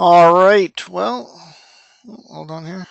All right. Well, hold on here.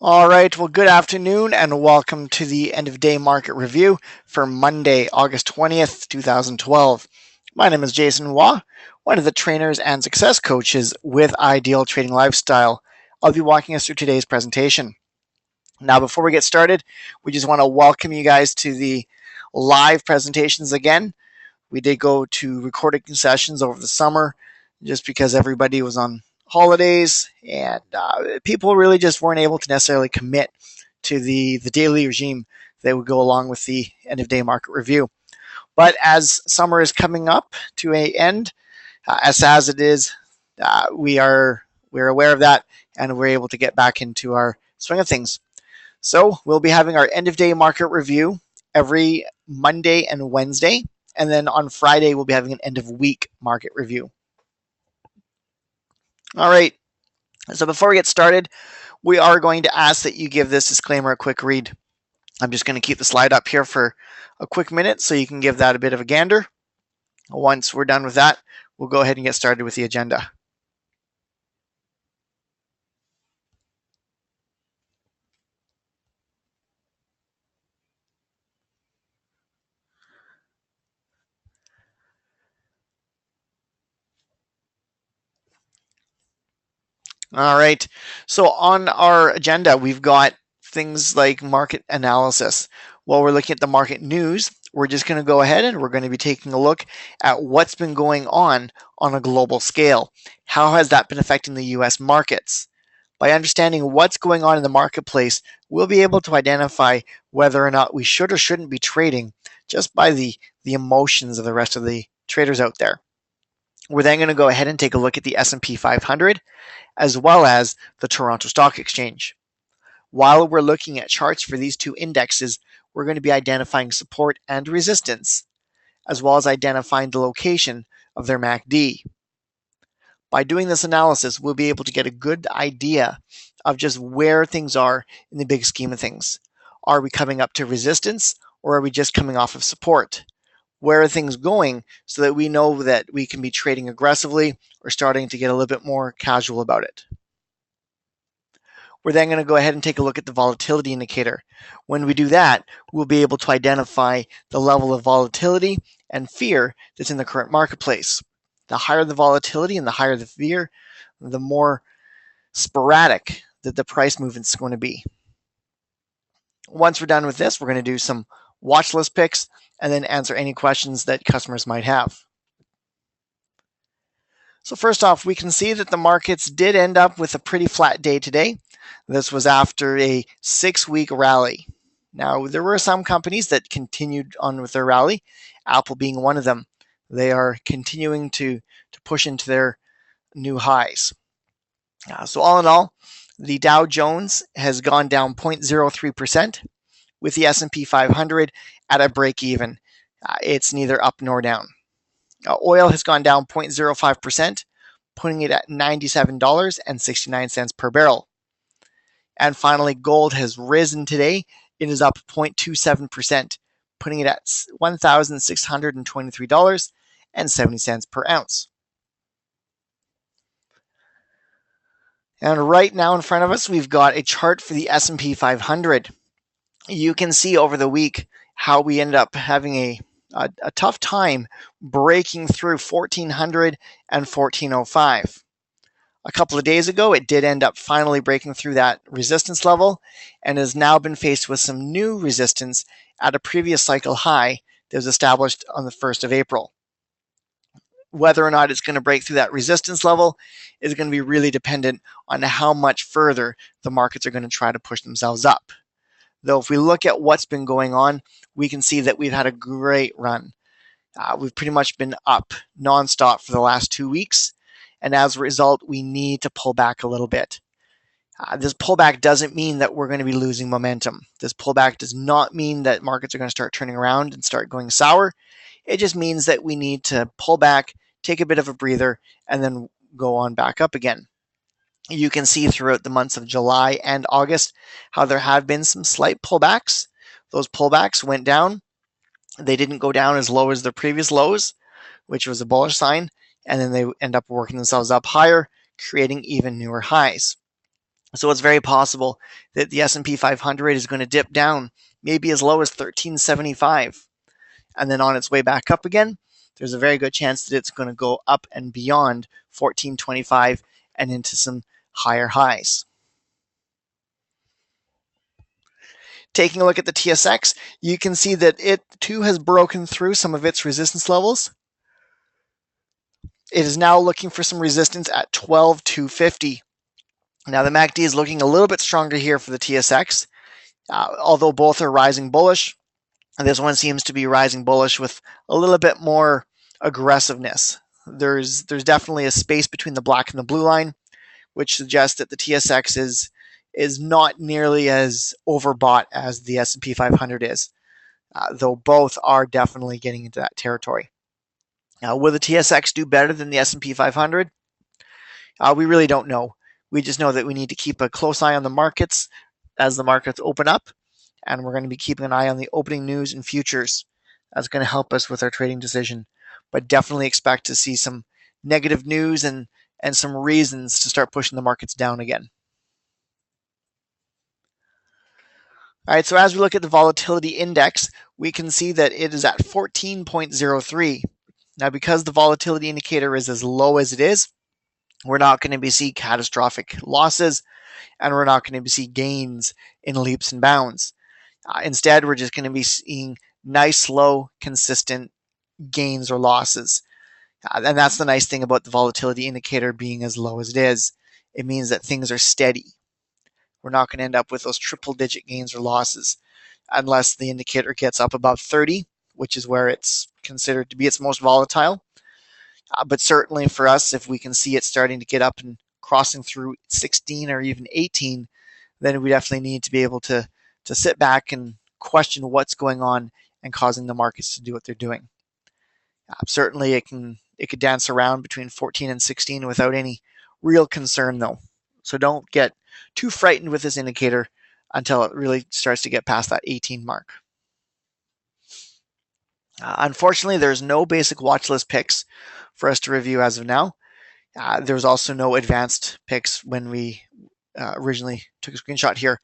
All right. Well, good afternoon and welcome to the end of day market review for Monday, August 20th, 2012. My name is Jason Waugh, one of the trainers and success coaches with Ideal Trading Lifestyle. I'll be walking us through today's presentation. Now, before we get started, we just want to welcome you guys to the live presentations again. We did go to recording sessions over the summer just because everybody was on holidays and people really just weren't able to necessarily commit to the daily regime that would go along with the end of day market review. But as summer is coming up to an end, as sad as it is, we're aware of that and we're able to get back into our swing of things. So we'll be having our end of day market review every Monday and Wednesday. And then on Friday, we'll be having an end of week market review. All right. So before we get started, we are going to ask that you give this disclaimer a quick read. I'm just going to keep the slide up here for a quick minute so you can give that a bit of a gander. Once we're done with that, we'll go ahead and get started with the agenda. All right. So on our agenda, we've got things like market analysis. While we're looking at the market news, we're just going to go ahead and we're going to be taking a look at what's been going on a global scale. How has that been affecting the US markets? By understanding what's going on in the marketplace, we'll be able to identify whether or not we should or shouldn't be trading just by the emotions of the rest of the traders out there. We're then going to go ahead and take a look at the S&P 500 as well as the Toronto Stock Exchange. While we're looking at charts for these two indexes, we're going to be identifying support and resistance, as well as identifying the location of their MACD. By doing this analysis, we'll be able to get a good idea of just where things are in the big scheme of things. Are we coming up to resistance or are we just coming off of support? Where are things going so that we know that we can be trading aggressively or starting to get a little bit more casual about it. We're then going to go ahead and take a look at the volatility indicator. When we do that, we'll be able to identify the level of volatility and fear that's in the current marketplace. The higher the volatility and the higher the fear, the more sporadic that the price movement is going to be. Once we're done with this, we're going to do some watch list picks and then answer any questions that customers might have. So first off, we can see that the markets did end up with a pretty flat day today. This was after a 6-week rally. Now, there were some companies that continued on with their rally, Apple being one of them. They are continuing to push into their new highs. So all in all, the Dow Jones has gone down 0.03%, with the S&P 500 at a break even. It's neither up nor down. Oil has gone down 0.05%, putting it at $97.69 per barrel. And finally, gold has risen today. It is up 0.27%, putting it at $1,623.70 per ounce. And right now in front of us, we've got a chart for the S&P 500. You can see over the week how we ended up having a tough time breaking through 1400 and 1405. A couple of days ago, it did end up finally breaking through that resistance level and has now been faced with some new resistance at a previous cycle high that was established on the 1st of April. Whether or not it's going to break through that resistance level is going to be really dependent on how much further the markets are going to try to push themselves up. Though if we look at what's been going on, we can see that we've had a great run. We've pretty much been up nonstop for the last 2 weeks. And as a result, we need to pull back a little bit. This pullback doesn't mean that we're going to be losing momentum. This pullback does not mean that markets are going to start turning around and start going sour. It just means that we need to pull back, take a bit of a breather, and then go on back up again. You can see throughout the months of July and August how there have been some slight pullbacks. Those pullbacks went down. They didn't go down as low as their previous lows, which was a bullish sign, and then they end up working themselves up higher, creating even newer highs. So it's very possible that the S&P 500 is going to dip down maybe as low as 1375, and then on its way back up again, there's a very good chance that it's going to go up and beyond 1425 and into some higher highs. Taking a look at the TSX, you can see that it too has broken through some of its resistance levels. It is now looking for some resistance at 12,250. Now the MACD is looking a little bit stronger here for the TSX, although both are rising bullish. This one seems to be rising bullish with a little bit more aggressiveness. There's definitely a space between the black and the blue line, which suggests that the TSX is not nearly as overbought as the S&P 500 is, though both are definitely getting into that territory. Will the TSX do better than the S&P 500? We really don't know. We just know that we need to keep a close eye on the markets as the markets open up, and we're going to be keeping an eye on the opening news and futures. That's going to help us with our trading decision. But definitely expect to see some negative news and some reasons to start pushing the markets down again. All right, so as we look at the volatility index, we can see that it is at 14.03. Now, because the volatility indicator is as low as it is, we're not going to be seeing catastrophic losses, and we're not going to see gains in leaps and bounds. Instead, we're just going to be seeing nice, slow, consistent gains or losses. And that's the nice thing about the volatility indicator being as low as it is. It means that things are steady. We're not going to end up with those triple-digit gains or losses unless the indicator gets up above 30, which is where it's considered to be its most volatile. But certainly for us, if we can see it starting to get up and crossing through 16 or even 18, then we definitely need to be able to sit back and question what's going on and causing the markets to do what they're doing. Certainly it could dance around between 14 and 16 without any real concern though. So don't get too frightened with this indicator until it really starts to get past that 18 mark. Unfortunately, there's no basic watch list picks for us to review as of now. There's also no advanced picks when we originally took a screenshot here.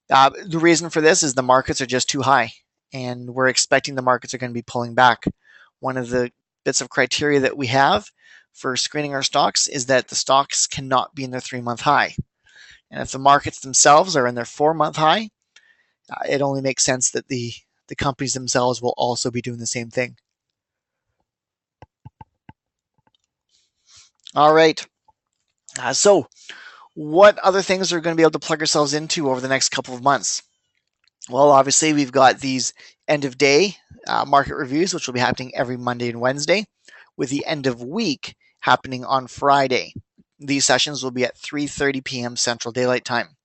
The reason for this is the markets are just too high, and we're expecting the markets are going to be pulling back. One of the bits of criteria that we have for screening our stocks is that the stocks cannot be in their 3-month high. And if the markets themselves are in their 4-month high, it only makes sense that the companies themselves will also be doing the same thing. All right. So what other things are going to be able to plug ourselves into over the next couple of months? Well, obviously, we've got these end of day market reviews, which will be happening every Monday and Wednesday, with the end of week happening on Friday. These sessions will be at 3:30 p.m. Central Daylight Time.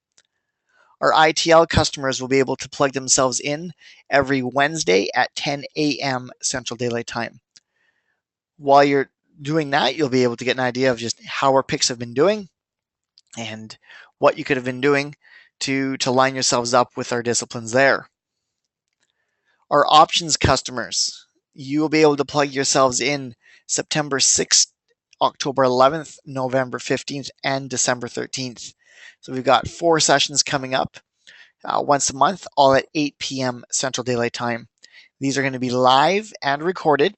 Our ITL customers will be able to plug themselves in every Wednesday at 10 a.m. Central Daylight Time. While you're doing that, you'll be able to get an idea of just how our picks have been doing and what you could have been doing to line yourselves up with our disciplines there. Our options customers, you will be able to plug yourselves in September 6th, October 11th, November 15th, and December 13th. So we've got 4 sessions coming up once a month, all at 8 p.m. Central Daylight Time. These are going to be live and recorded,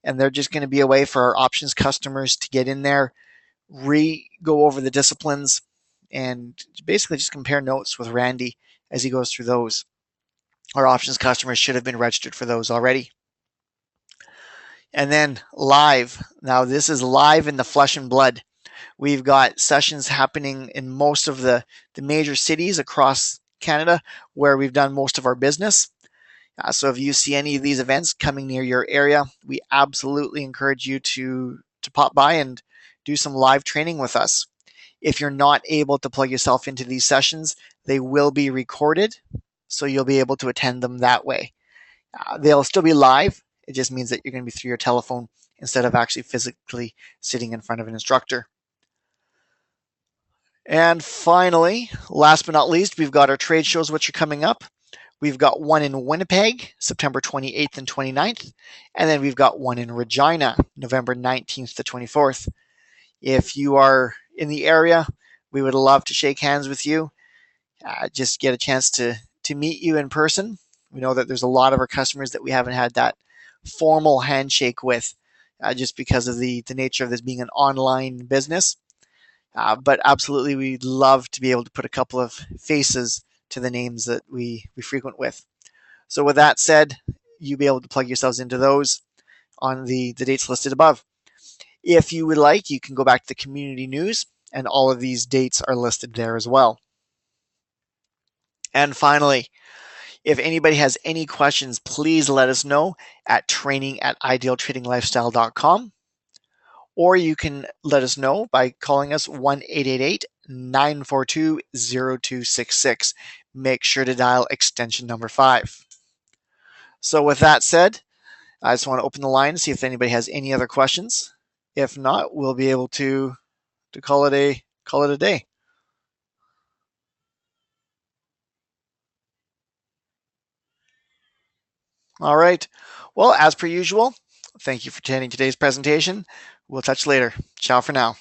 and they're just going to be a way for our options customers to get in there, go over the disciplines, and basically just compare notes with Randy as he goes through those. Our options customers should have been registered for those already. And then live. Now this is live in the flesh and blood. We've got sessions happening in most of the major cities across Canada where we've done most of our business. So if you see any of these events coming near your area, we absolutely encourage you to pop by and do some live training with us. If you're not able to plug yourself into these sessions, they will be recorded, so you'll be able to attend them that way. They'll still be live. It just means that you're going to be through your telephone instead of actually physically sitting in front of an instructor. And finally, last but not least, we've got our trade shows which are coming up. We've got one in Winnipeg, September 28th and 29th, and then we've got one in Regina, November 19th to 24th. If you are in the area, we would love to shake hands with you, just get a chance to meet you in person. We know that there's a lot of our customers that we haven't had that formal handshake with, just because of the nature of this being an online business. But absolutely, we'd love to be able to put a couple of faces to the names that we frequent with. So with that said, you'll be able to plug yourselves into those on the dates listed above. If you would like, you can go back to the community news, and all of these dates are listed there as well. And finally, if anybody has any questions, please let us know at training@idealtradinglifestyle.com, or you can let us know by calling us 1-888-942-0266. Make sure to dial extension number 5. So with that said, I just want to open the line and see if anybody has any other questions. If not, we'll be able to call it a day. All right. Well, as per usual, thank you for attending today's presentation. We'll touch later. Ciao for now.